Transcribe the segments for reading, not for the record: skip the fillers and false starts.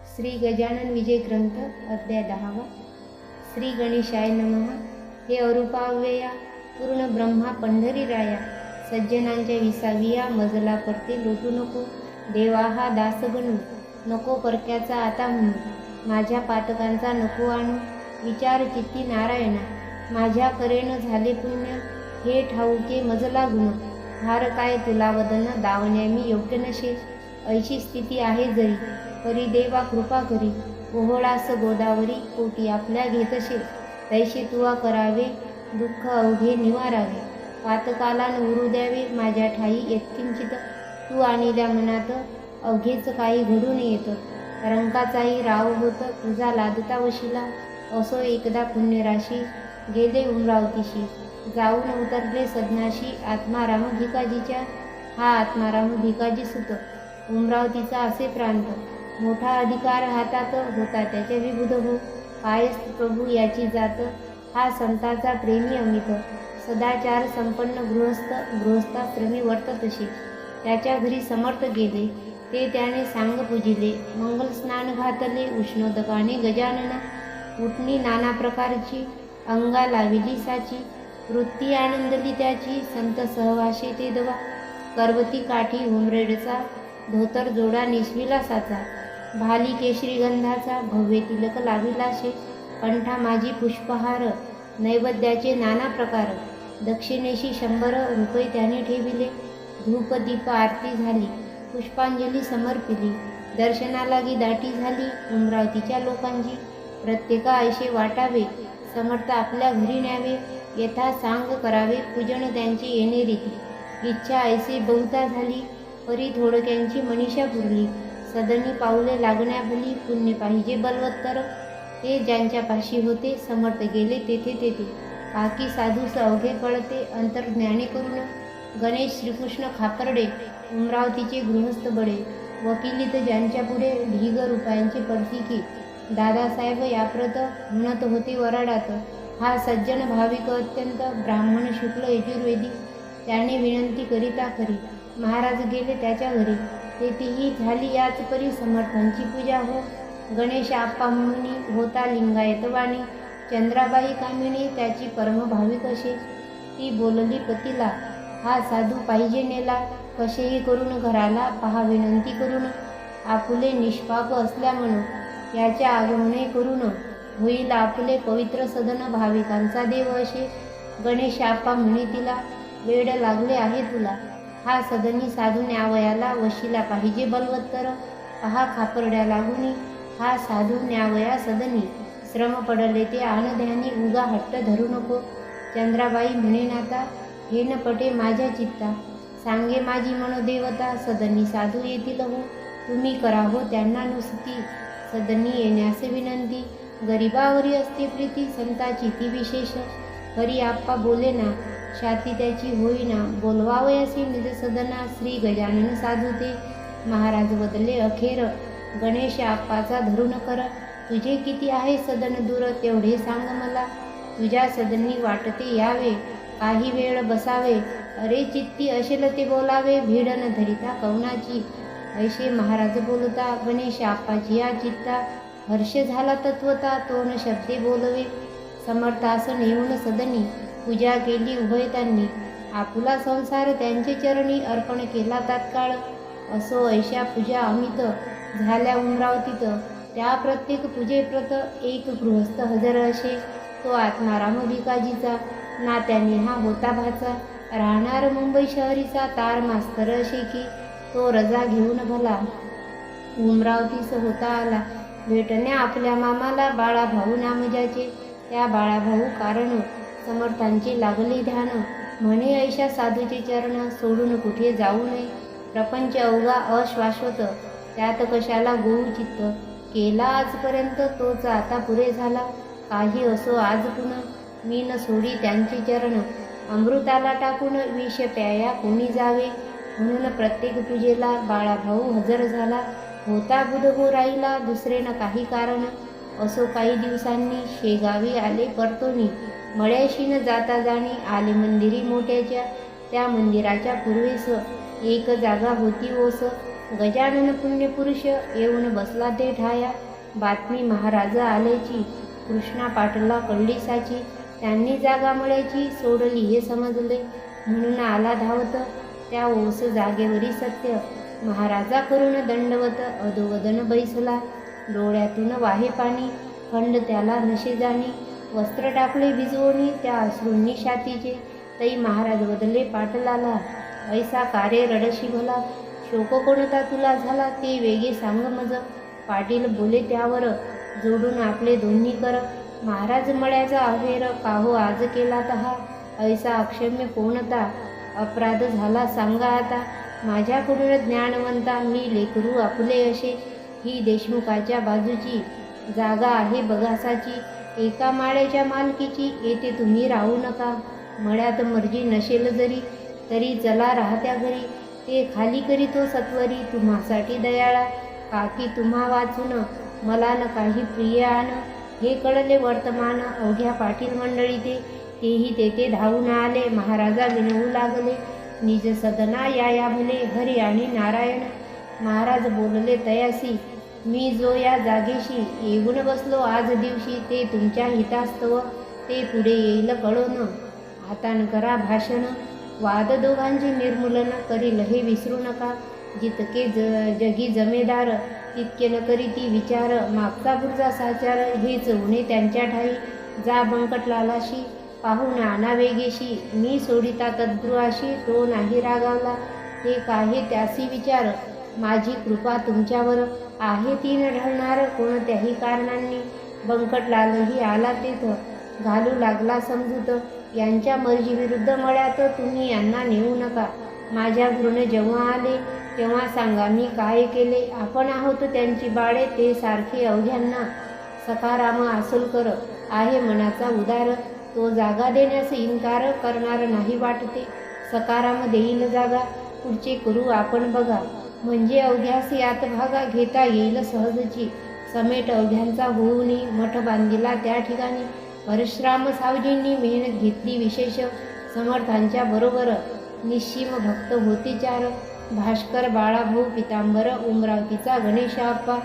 श्री गजानन विजय ग्रंथ अध्याय 10. श्री गणेशाय नमः. हे अरूपाव्यया पूर्ण ब्रह्मा पंढरी राया, सज्जनांच्या विसाविया मजला परते लोटू नको. देवा हा दास गणू नको परक्याचा आता म्हणू. माझ्या पातकांचा नको आणू विचार चित्ती नारायणा. माझ्या करेन झाले पुण्य हे ठाऊके मजला गुण. हार काय तुला वदन दावण्या मी योग्य नशे. ऐशी स्थिती आहे जरी परी देवा कृपा करी. ओहळास गोदावरी कोटी आपल्या घेतशे. तैसे तुवा करावे दुःख अवघे निवारावे. पातकाला उरू द्यावे माझ्या ठाई यत्किंचित. तू आणिल्या मनात अवघेच काही घडून येत. रंकाचाही राव होत तुझा लादता वशिला. असो एकदा पुण्यराशी गेले उमरावतीशी. जाऊन उतरले सदनाशी आत्माराम भिकाजीच्या. हा आत्माराम भिकाजी सुत उमरावतीचा असे प्रांत. मोठा अधिकार हातात होता त्याच्या विबुध हो. कायस्थ प्रभू याची जात हा संताचा प्रेमी अमित. सदाचार संपन्न गृहस्थाश्रमी वर्ततशी. त्याच्या घरी समर्थ गेले ते त्याने सांग पूजिले. मंगल स्नान घातले उष्णोदकाने गजानना. उठणी नाना प्रकारची अंगा लाविली साची. वृत्ती आनंदली त्याची संत सहवासे ते दवा. करवती काठी उमरेडचा धोतर जोडा निसविला साचा. भाली केशरी गंधाचा भव्य तिलक लाविला शे. कंठा माझी पुष्पहार नैवेद्याचे नाना प्रकार. दक्षिणेशी 100 रुपये त्याने ठेविले. धूप दीप आरती झाली पुष्पांजली समर्पिली. दर्शनाला दाटी झाली उमरावतीच्या लोकांची. प्रत्येका ऐशे वाटावे समर्थ आपल्या घरी न्यावे. यथा सांग करावे पूजन त्यांची येणे रीती. इच्छा ऐसे बहुता झाली परी थोडक्यांची मनीषा पुरली. सदनी पाऊले लागण्या भली पुण्य पाहिजे बलवत्तर. ते ज्यांच्या पाशी होते समर्थ गेले तेथे तेथे. काकी साधूस अवघे कळते अंतर्ज्ञानी करून. गणेश श्रीकृष्ण खापर्डे उमरावतीचे गृहस्थ बडे. वकिलीत ज्यांच्या पुढे ढिग रुपयांची पडती. दादासाहेब याप्रत म्हणत होते वराडात. हा सज्जन भाविक अत्यंत ब्राह्मण शुक्ल यजुर्वेदी. त्याने विनंती करिता करी महाराज गेले त्याच्या घरी. तेथेही झाली याच परी समर्थांची पूजा हो. गणेश आप्पा म्हणून होता लिंगायत वाणी. चंद्राबाई कामिणी त्याची परमभाविक असे. ती बोलली पतीला हा साधू पाहिजे नेला. कसेही करून घराला पहा विनंती करून. आपुले निष्पाप असल्या म्हणून याच्या आगमने करून. होईल आपले पवित्र सदन भाविकांचा देव असे. गणेश आप्पा म्हणे तिला वेड लागले आहे तुला. हा सदनी साधू न्यावयाला वशिला पाहिजे बलवत्तर. पहा खापर्ड्या लागुनी हा साधू न्यावया सदनी. श्रम पडले ते आनध्यानी उगा हट्ट धरू नको. चंद्राबाई म्हणे नाता हे न पटे माझ्या चित्ता. सांगे माझी मनोदेवता सदनी साधू येतील हो. तुम्ही करा हो त्यांना नुसती. सदनी येण्यास विनंती गरिबावरी असते प्रीती संताची ती विशेष. हरी आप्पा बोले ना छाती त्याची होईना. बोलवावयासी निज सदना श्री गजानन साधू ते. महाराज बदले अखेर गणेश आप्पाचा धरून कर. तुझे किती आहे सदन दूर तेवढे सांग मला. तुझ्या सदनी वाटते यावे काही वेळ बसावे. अरे चित्ती असेल ते बोलावे भीड न धरिता कवनाची. ऐसे महाराज बोलता गणेश आप्पाची या चित्ता. हर्ष झाला तत्वता तो न शब्दे बोलवे. समर्थासन येऊन सदनी पूजा केली उभयतांनी. आपुला संसार त्यांचे चरणी अर्पण केला तात्काळ. असो ऐशा पूजा अमित झाल्या उमरावतीत. त्या प्रत्येक पूजेप्रत एक गृहस्थ हजर असे. तो आत्माराम भिकाजीचा नात्याने हा होता भाचा. राहणार मुंबई शहरीचा तार मास्तर असे की. तो रजा घेऊन भला उमरावतीस होता आला. भेटणे आपल्या मामाला बाळाभाऊ नाम ज्याचे. त्या बाळाभाऊ कारण समर्थांचे लागले ध्यान. म्हणे ऐशा साधूचे चरण सोडून कुठे जाऊ नये. प्रपंच अवघा अश्वाश्वत त्यात कशाला गोऊ चित्त. केला आजपर्यंत तोच आता पुरे झाला. काही असो आज पुन्हा मी न सोडी त्यांचे चरण. अमृताला टाकून विष प्याया कोणी जावे. म्हणून प्रत्येक पूजेला बाळाभाऊ हजर झाला. होता बुध हो राहिला दुसरे न काही कारण. असो काही दिवसांनी शेगावी आले परतोनी. मळ्याशी न जाता जाणी आले मंदिरी मोठ्याच्या. त्या मंदिराच्या पूर्वेस एक जागा होती ओस. गजानन पुण्यपुरुष येऊन बसला ते ठाया. बातमी महाराज आल्याची कृष्णा पाटला कळली. त्यांनी जागा मळ्याची सोडली हे समजले, म्हणून आला धावत त्या ओस जागेवरी सत्य. महाराजा करून दंडवत अधोवदन बैसला. डोळ्यातून वाहे पाणी खंड त्याला नशे जाणी. वस्त्र टाकले भिजवणी त्या अश्रूंनी छातीचे. तई महाराज बदले पाटलाला ऐसा कार्य रडशी भला. शोक कोणता तुला झाला ते वेगे सांग मज. पाटील बोले त्यावर जोडून आपले दोन्ही कर. महाराज मळ्याचा अहेर काहो आज केला तहा. ऐसा अक्षम्य कोणता अपराध झाला सांगा आता. माझ्याकडून ज्ञानवंता मी लेकरू आपले असे. ही देशमुखाच्या बाजूची जागा आहे बगासाची. एका माळ्याच्या मालकीची येथे तुम्ही राहू नका. मळ्यात मर्जी नसेल जरी तरी चला राहत्या घरी. ते खाली करीतो सत्वरी तुम्हासाठी दयाळा. काकी तुम्हा वाचून मला न काही प्रिय आण. हे कळले वर्तमान अवघ्या पाटील मंडळी तेही तेथे धावून आले. महाराजा विनवू लागले निज सदना या भले हरी आणि नारायण. महाराज बोलले तयासी मी जो या जागेशी येऊन बसलो आज दिवशी ते तुमच्या हितास्तव ते पुढे येईल कळोन. हातान करा भाषण वाद दोघांचे निर्मूलन करील हे विसरू नका. जितके जगी जमेदार तितके न करी ती विचार. मागचा पुढचा साचार हेच होणे त्यांच्या ठाई. जा बंकटलालाशी पाहून आणा वेगेशी. मी सोडिता तद्गृहाशी तो नाही रागावला. हे काहे त्यासी विचार माझी कृपा तुमच्यावर आहे ती न ढळणार कोणत्याही कारणांनी. बंकटलालही आला तेथ घालू लागला समजूत. यांच्या मर्जीविरुद्ध मळ्यात तुम्ही यांना नेऊ नका. माझ्या घरून जेव्हा आले तेव्हा सांगा मी काय केले. आपण आहोत त्यांची बाळे ते सारखे अवघ्यांना. सखाराम आसुलकर आहे मनाचा उदार. तो जागा देण्यास इन्कार करणार नाही वाटते. सखाराम देईल जागा पुढचे करू आपण बघा. म्हणजे अवघ्यास यात भागा घेता येईल सहजची. समेट अवघ्यांचा होऊनी मठ बांधिला त्या ठिकाणी. परशुराम सावजींनी मेहनत घेतली विशेष. समर्थांच्या बरोबर निश्चिम भक्त होते चार. भास्कर बाळाभाऊ पितांबर उमरावतीचा गणेशाप्पा.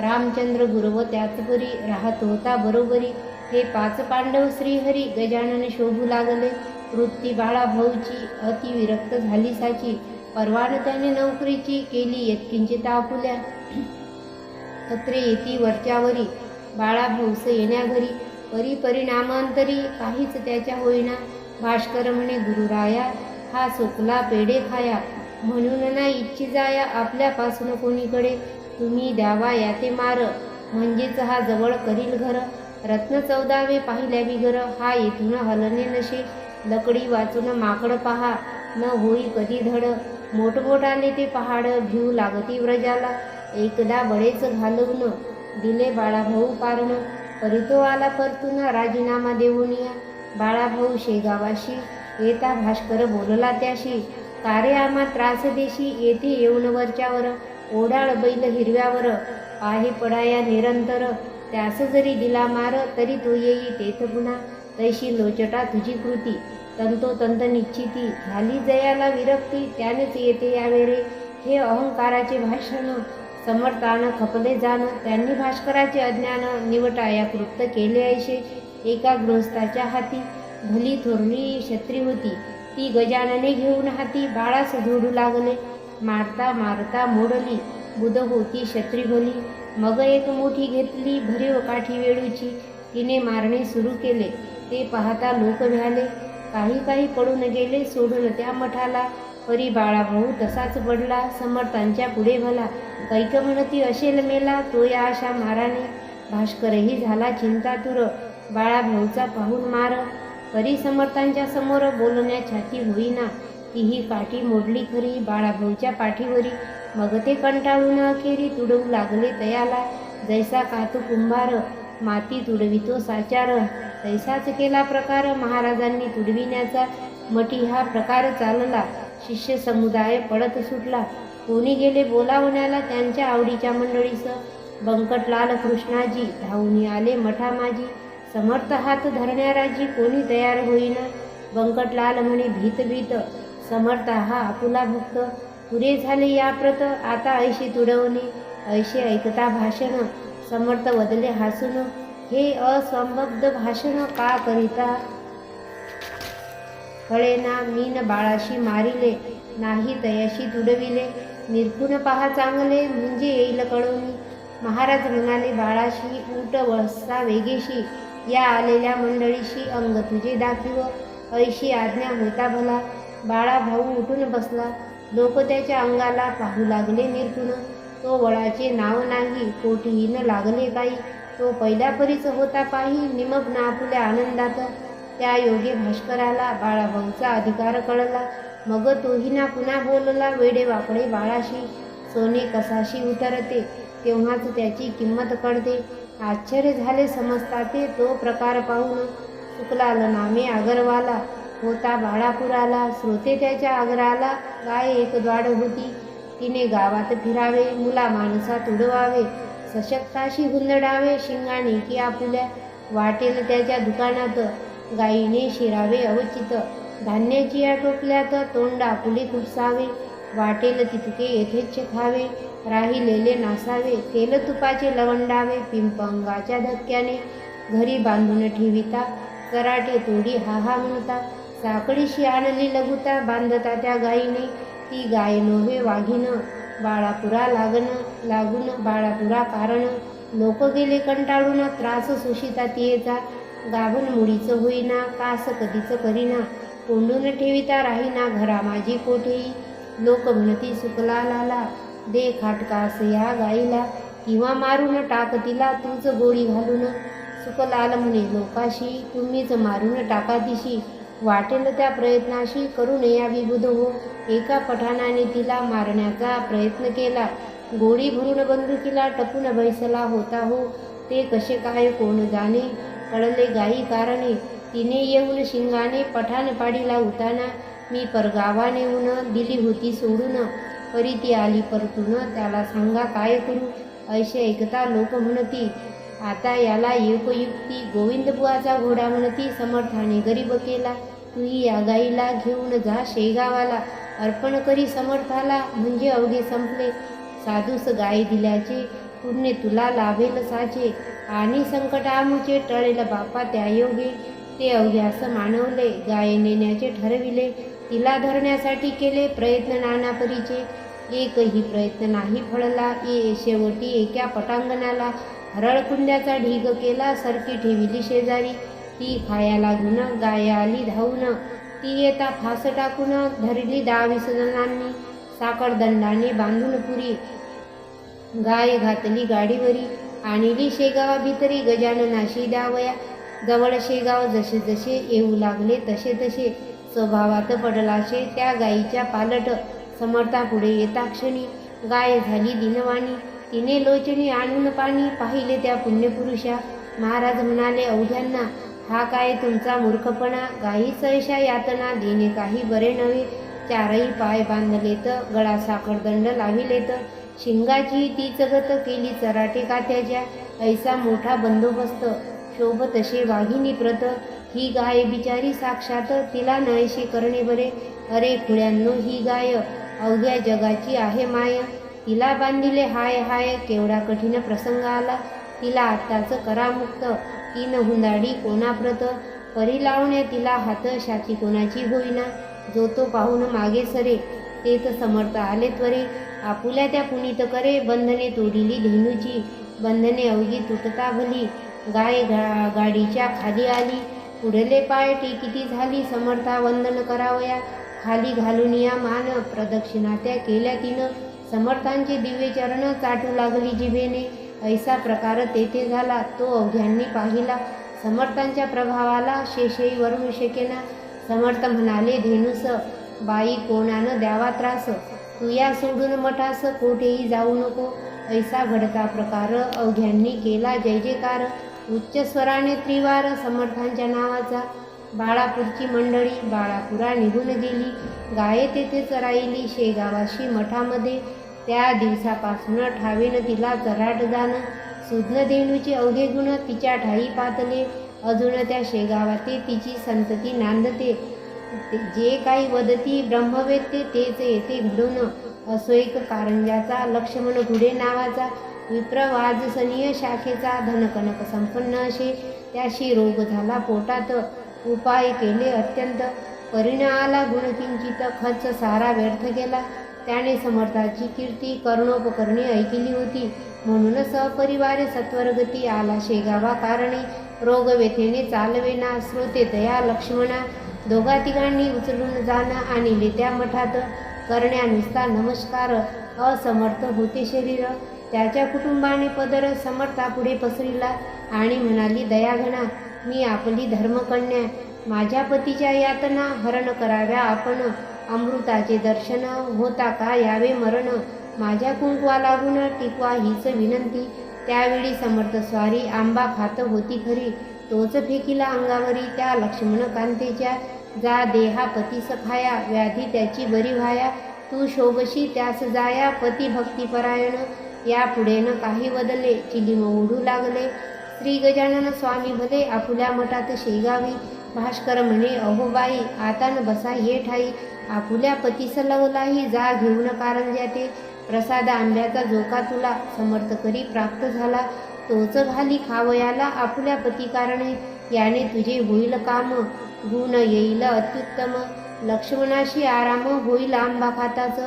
रामचंद्र गुरव त्याचपरी राहत होता बरोबरी. हे 5 पांडव श्रीहरी गजानन शोभू लागले. वृत्ती बाळाभाऊची अतिविरक्त झाली साची. परवान त्याने नोकरीची केली यत्किंचित आपुल्या. पत्रे येती वरच्यावरी बाळाभाऊस येण्या घरी. परिणामांतरी काहीच त्याच्या होईना. भास्कर म्हणे गुरुराया हा सुकला पेढे खाया. म्हणून ना इच्छी जाया आपल्यापासून कोणीकडे. तुम्ही द्यावा याते मार म्हणजेच हा जवळ करील घर. रत्न 14वे पाहिल्या बिगर हा येथून हलने नशे. लकडी वाचून माकड पहा न होई कधी धड. मोठमोठाले ते पहाड भिऊ लागती व्रजाला. एकदा बळेच घालवून दिले बाळाभाऊ कारण. परितो आला परतून राजीनामा देऊन या. बाळाभाऊ शेगावाशी येता भास्कर बोलला त्याशी. कारे आम्हा त्रास देशी येथे येऊन वरच्यावर. ओढाळ बैल हिरव्यावर पाहे पडाया निरंतर. त्यास जरी दिला मार तरी तो येई तेथ पुन्हा. तैशी लोचटा तुझी कृती तंतोतंत निश्चिती. झाली जयाला विरक्ती त्यानेच येते यावे रे. हे अहंकाराचे भाषण समर्थान खपले जाण. त्यांनी भास्कराचे अज्ञान निवटाया कृत्य केले ऐशे. एका गृहस्थाच्या हाती भली थोरली छत्री होती. ती गजानने घेऊन हाती बाळास जोडू लागले. मारता मारता मोडली बुध होती छत्री भली. मग एक मोठी घेतली भरीव काठी वेळूची. तिने मारणे सुरू केले ते पाहता लोक भ्याले. काही पडून गेले सोडून त्या मठाला. परी बाळाभाऊ तसाच पडला समर्थांच्या पुढे भला. कैक म्हणती असेल मेला तो या अशा माराने. भास्करही झाला चिंतातुर बाळाभाऊचा पाहून मार. परी समर्थांच्या समोर बोलण्या छाती होईना. तीही काठी मोडली खरी बाळाभाऊच्या पाठीवरी. मग ते कंटाळून अखेरी तुडवू लागले तयाला. जैसा कातू कुंभार माती तुडवितो साचार. तैसाच केला प्रकार महाराजांनी तुडविण्याचा. मठी हा प्रकार चालला. शिष्य समुदाय पडत सुटला. कोणी गेले बोलावण्याला त्यांच्या आवडीच्या मंडळीस. बंकटलाल कृष्णाजी धावून आले मठामाजी. समर्थ हात धरण्याराजी कोणी तयार होईना. बंकटलाल म्हणे भीत भीत समर्थ हा आपुला भक्त. पुरे झाले या प्रत, आता ऐशी तुडवणे. ऐसे ऐकता भाषण, समर्थ वदले हासून, हे असंबद्ध भाषण का करिता? कळेना मीन बाळाशी मारिले, नाही तयाशी तुडविले. निरखून पहा चांगले, म्हणजे येईल कळोनी. महाराज म्हणाले बाळाशी, उठ वळसा वेगेशी, या आलेल्या मंडळीशी अंग तुझे दाखिव. ऐशी आज्ञा होता भला. बाळा भाऊ उठून बसला. लोक त्याच्या अंगाला पाहू लागले निरखून. तो वळाचे नाव नाही, कोठेही न लागले काही. तो पहिल्या परीच होता पाही, निमग्न आपुल्या आनंदात. त्या योगे भास्कराला बाळाभाऊचा अधिकार कळला. मग तोही ना पुन्हा बोलला वेडे वाकडे बाळाशी. सोने कसाशी उतरते, तेव्हाच त्याची किंमत कळते. आश्चर्य झाले समजता ते तो प्रकार पाहून. चुकलाल नामे अगरवाला, होता बाळापुराला. श्रोते त्याच्या आग्रहाला, गाय एक द्वाड होती. तिने गावात फिरावे, मुला माणसात उडवावे. सशक्ताशी हुंदडावे, शिंगाने की आपुल्या. वाटेल त्याच्या दुकानात, गायीने शिरावे अवचित. धान्याची या टोपल्यात, तोंड आपुले खुपसावे. वाटेल तितके येथेच खावे, राहिलेले नासावे. तेल तुपाचे लवंडावे, पिंपंगाच्या धक्क्याने. घरी बांधून ठेविता, कराटे तोडी हा म्हणता. साकडीशी आणली लघुता, बांधता त्या गायीने. ती गाय नव्हे वाघीन, बाळापुरा लागून बाळापुरा कारण. लोक गेले कंटाळून, त्रास सुशिता तियेचा. गाभण मुडीचं होईना, कास कधीच करीना. कोंडून ठेविता राहीना, घरा माझी कोठेही. लोक म्हणती सुकला लाला, दे खाटकास या गाईला. किंवा मारून टाक तिला, तूच गोळी घालून. सुकलाल म्हणे लोकाशी, तुम्हीच मारून टाका दिशी. वाटेल त्या प्रयत्नाशी, करून यावी बुध हो. एका पठाणाने तिला मारण्याचा प्रयत्न केला. गोळी भरून बंदुकीला टपून बैसला होता हो. ते कसे काय कोण जाणे, कळले गायी कारणे. तिने येऊन शिंगाने पठाण पाडीला उताना. मी परगावाने नेऊन दिली होती सोडून. परी ती आली परतून, त्याला सांगा काय करू. ऐसे ऐकता लोक म्हणती, आता याला एकयुक्ती. गोविंदबुवाचा घोडा म्हणती, समर्थाने गरीब केला. तूही या गाईला घेऊन जा शेगावाला. अर्पण करी समर्थाला, म्हणजे अवघे संपले. साधूस गाय दिल्याचे पुण्य तुला लाभेल साचे. आणि संकट आमुचे टळेल बापा त्या योगे. ते अवघ्यास मानवले, गाय नेण्याचे ठरविले. तिला धरण्यासाठी केले प्रयत्न नाना परीचे. एकही प्रयत्न नाही फळला. शेवटी एका पटांगणाला हरळकुंड्याचा ढीग केला. सरकी ठेविली शेजारी. ती खाया लागून गाय आली धावून. ती येता फास टाकून, धरली 10-20 जणांनी. साखरदंडाने बांधून पुरी. गाय घातली गाडीवरी, आणली शेगावा भितरी. गजाननाशी द्यावया जवळ शेगाव. जसे जसे येऊ लागले तसे तसे स्वभावात पडलाशे त्या गायीच्या पालट. समर्था पुढे येता क्षणी गाय झाली दिनवाणी. तिने लोचणी आणून पाणी, पाहिले त्या पुण्यपुरुषा. महाराज म्हणाले अवघ्यांना, हा काय तुमचा मूर्खपणा. गायी सैशा यातना देणे काही बरे नव्हे. चारही पाय बांधलेत, गळा साखरदंड लाविलेत. शिंगाची ती चगत केली चराटे कात्याच्या. ऐसा मोठा बंदोबस्त, शोभ तसे वाघिनी प्रत. ही गाय बिचारी साक्षात, तिला नयशी करणे बरे. अरे खुळ्यांनो, ही गाय अवघ्या जगाची आहे माय. तिला बांधिले हाय हाय, केवढा कठीण प्रसंग आला. तिला आत्ताच करा मुक्त, तीन हुंदाडी कोणाप्रत. परी लावण्या तिला हात, शाती कोणाची होईना. जो तो पाहून मागे सरे, तेच समर्थ आले त्वरे. आपुल्या त्या पुनीत करे, बंधने तोडिली धेनूची. बंधने अवघी तुटता भली, गाय गाडीच्या खाली आली. पुढले पाय टेकिती झाली, समर्था वंदन करावया. खाली घालून या मान, प्रदक्षिणा त्या केल्या तिनं. समर्थांचे दिव्य चरण चाटू लागली जिभेने. ऐसा प्रकार तेथे झाला, तो अवघ्यांनी पाहिला. समर्थांच्या प्रभावाला शेषही वरून शकेना. समर्थ म्हणाले धेनुस, बाई कोणानं द्यावा त्रास. तू या सोडून मठास, कोठेही जाऊ नको. ऐसा घडता प्रकार अवघ्यांनी केला जय जयकार. उच्च स्वराने त्रिवार समर्थांच्या नावाचा. बाळापूरची मंडळी बाळापुरा निघून गेली. गाये तेथेच राहिली शेगावाशी मठामध्ये. त्या दिवसापासून ठावेन तिला चराट जाणं. सुज्ञ धेनूचे अवघे गुण तिच्या ठाई पातले. अजून त्या शेगावाते तिची संतती नांदते. जे काही वदती ब्रह्मवेत्ते तेच येते घडून. असो एक कारंजाचा, लक्ष्मण घुडे नावाचा, विप्रवाजसनीय शाखेचा, धनकनक संपन्न असे. त्याशी रोग झाला पोटात, उपाय केले अत्यंत, परिणामाला गुणकिंचित, खर्च सारा व्यर्थ गेला. त्याने समर्थाची कीर्ती कर्णोपकरणी ऐकली होती, म्हणून सपरिवारे सत्वरगती आला शेगावा कारणे. रोग व्यथेने चालवेना, श्रोते दया लक्ष्मणा, दोघा तिघांनी उचलून जाणं आणले त्या मठात. करण्या नुसता नमस्कार, असमर्थ होते शरीर. त्याच्या कुटुंबाने पदर समर्थापुढे पसरिला आणि म्हणाली, दयाघना, मी आपली धर्मकन्या, माझ्या पतीच्या यातना हरण कराव्या आपण. अमृताचे दर्शन होता का यावे मरण, माझ्या कुंकवा लागून टिकवा हीच विनंती. त्यावेळी समर्थ स्वारी आंबा खात होती खरी, तोच फेकिला अंगावरी त्या लक्ष्मण कांतेच्या. जा देहा पतीस खाया, व्याधी त्याची बरी व्हाया, तू शोभशी त्यास जाया, पती भक्तिपरायण. या पुढे न काही बदले, चिलीम ओढू लागले. श्री गजानन स्वामी भले आपुल्या मठात शेगावी. भास्कर म्हणे, अहो बाई, आता न बसा ये ठाई, आपुल्या पतीस लवलाही, जा घेऊन कारंज्या ते. प्रसाद आंब्याचा जोका तुला समर्थ करी प्राप्त झाला, तोच घाली खावयाला आपुल्या पती कारणे. याने तुझे होईल काम, गुण येईल अत्युत्तम, लक्ष्मणाशी आराम होईल आंबा खाताच.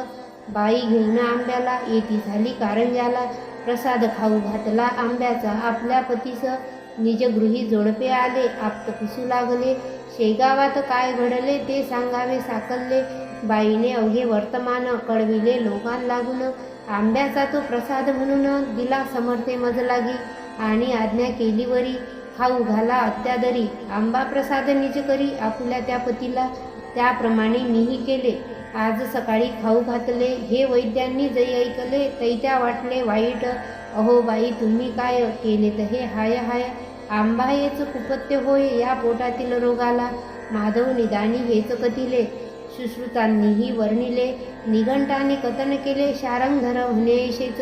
बाई घेऊन आंब्याला येती झाली कारंज्याला, प्रसाद खाऊ घातला आंब्याचा आपल्या पतीस. निजगृही जोडपे आले, आप्त पुसू लागले, शेगावात काय घडले ते सांगावे साकलले. बाईने अवघे वर्तमान कळविले लोकां लागून, आंब्याचा तो प्रसाद म्हणून दिला समर्थे मज लागी. आणि आज्ञा केली वरी, खाऊ घाला अत्यादरी, आंबा प्रसाद निज करी आपुल्या त्या पतीला. त्याप्रमाणे मीही केले, आज सकाळी खाऊ घातले. हे वैद्यांनी जै ऐकले, तैत्या वाटले वाईट. अहो बाई, तुम्ही काय केले तर हे हाय हाय, आंबा हेच कुपत्य होय या पोटातील रोगाला. माधव निदानी हेच कथिले, सुश्रुतांनीही वर्णिले, निघंटाने कथन केले, शारंगधर म्हणेशेच.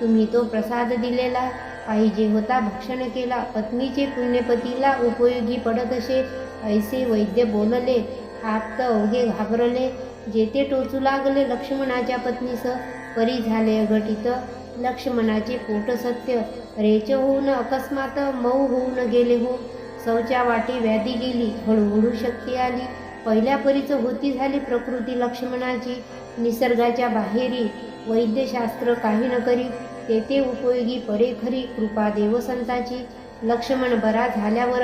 तुम्ही तो प्रसाद दिलेला, पाहिजे होता भक्षण केला, पत्नीचे पुण्यपतीला उपयोगी पडत असे. ऐसे वैद्य बोलले, आप्त अवघे घाबरले, जेथे टोचू लागले लक्ष्मणाच्या पत्नीस. परी झाले अघटित लक्ष्मणाचे पोट सत्य, रेच होऊन अकस्मात मऊ होऊन गेले हो. शौच्या वाटी व्याधी गेली, हळूहळू शक्ती आली. पहिल्या परीच होती झाली प्रकृती लक्ष्मणाची. निसर्गाच्या बाहेरी वैद्यशास्त्र काही न करी, तेथे उपयोगी पडे खरी कृपा देवसंताची. लक्ष्मण बरा झाल्यावर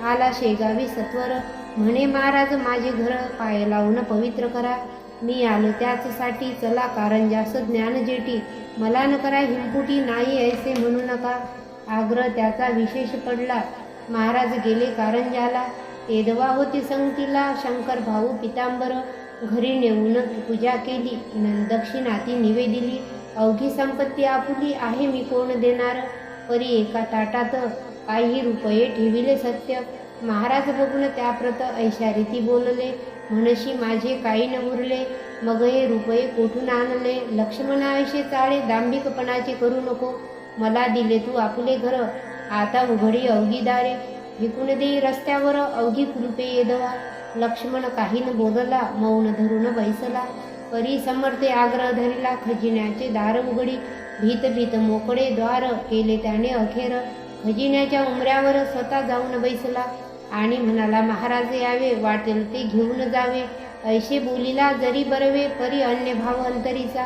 आला शेगावी सत्वर, म्हणे महाराज माझे घर पाय लावून पवित्र करा. मी आलो त्याचसाठी, चला कारंजास ज्ञान जेटी, मला न करा हिंपुटी, नाही ऐसे म्हणू नका. आग्रह त्याचा विशेष पडला, महाराज गेले कारंजाला. तेदवा होती संगतीला शंकर भाऊ पितांबर, घरी नेऊन पूजा केली, दक्षिणाती निवेदिली. अवघी संपत्ती आपुली आहे मी कोण देणार, परी एका ताटात काही रुपये ठेविले सत्य. महाराज बघून त्याप्रत ऐशारीती बोलले, म्हणशी माझे काही न उरले, मग हे रुपये कोठून आणले. लक्ष्मणाविषयी चाळे दांभिकपणाचे करू नको, मला दिले तू आपले घर, आता उघडी अवघी दारे, विकून देई रस्त्यावर अवघी कृपे येदवा. लक्ष्मण काही न बोलला, मौन धरून बैसला. परी समर्थे आग्रह धरिला, खजिन्याचे दार उघडी, भीत भीत मोकळे द्वार केले त्याने अखेर. खजिन्याच्या उमऱ्यावर स्वतः जाऊन बैसला आणि म्हणाला, महाराज यावे, वाटेल ते घेऊन जावे. ऐशे बोलिला जरी बरवे, परी अन्य भाव अंतरीचा,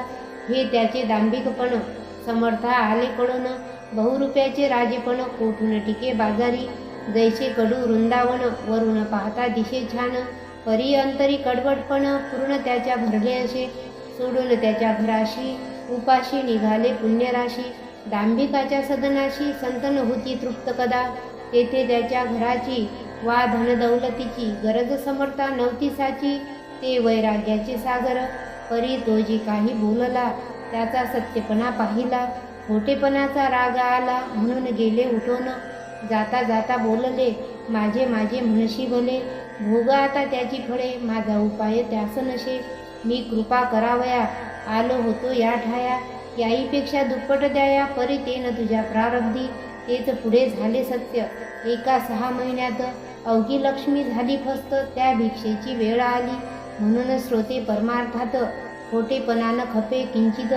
हे त्याचे दांभिकपण. समर्था आले कळून, बहुरुपयाचे राजेपण, कोठून टिके बाजारी. जैसे कडू वृंदावन, वरून पाहता दिशे छान, परी अंतरी कडवटपण, पूर्ण त्याच्या भरले असे. सोडून त्याच्या घराशी उपाशी निघाले पुण्यराशी. दांभिकाच्या सदनाशी संतन होती तृप्त कदा, तेथे त्याच्या घराची वा धनदौलतीची गरज समर्था नव्हती साची. ते वैराग्याचे सागर, परी तो जी काही बोलला, त्याचा सत्यपणा पाहिला. खोटेपणाचा राग आला, म्हणून गेले उठून. जाता जाता बोलले, माझे माझे म्हणशी भले, भोग आता त्याची फळे, माझा उपाय त्यास नशे. मी कृपा करावया, आलो होतो या ठाया, याईपेक्षा दुप्पट द्याया, परी ते न तुझ्या प्रारब्धी. तेच पुढे झाले सत्य, एका 6 महिन्यात अवघी लक्ष्मी झाली फस्त. त्या भिक्षेची वेळ आली, म्हणून श्रोते परमार्थात खोटेपणा न खपे किंचित,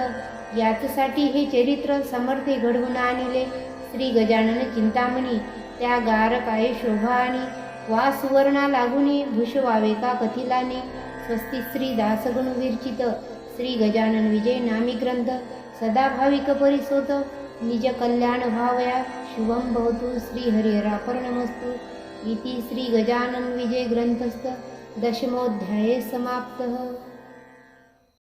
याचसाठी हे चरित्र समर्थे घडवून आणले. श्री गजानन चिंतामणी त्या गार काय शोभा आणि, वा सुवर्णा लागुनी भूषवावे का कथिलाने. स्वस्ती श्री दासगुण विरचित श्री गजानन विजय नामी ग्रंथ, सदा भाविक परिसोत निज कल्याण भावया. शुभम भवतु श्री हरिहरार्पणमस्तु. इति श्री गजानन विजय ग्रंथस्थ दशमोऽध्याये समाप्तः.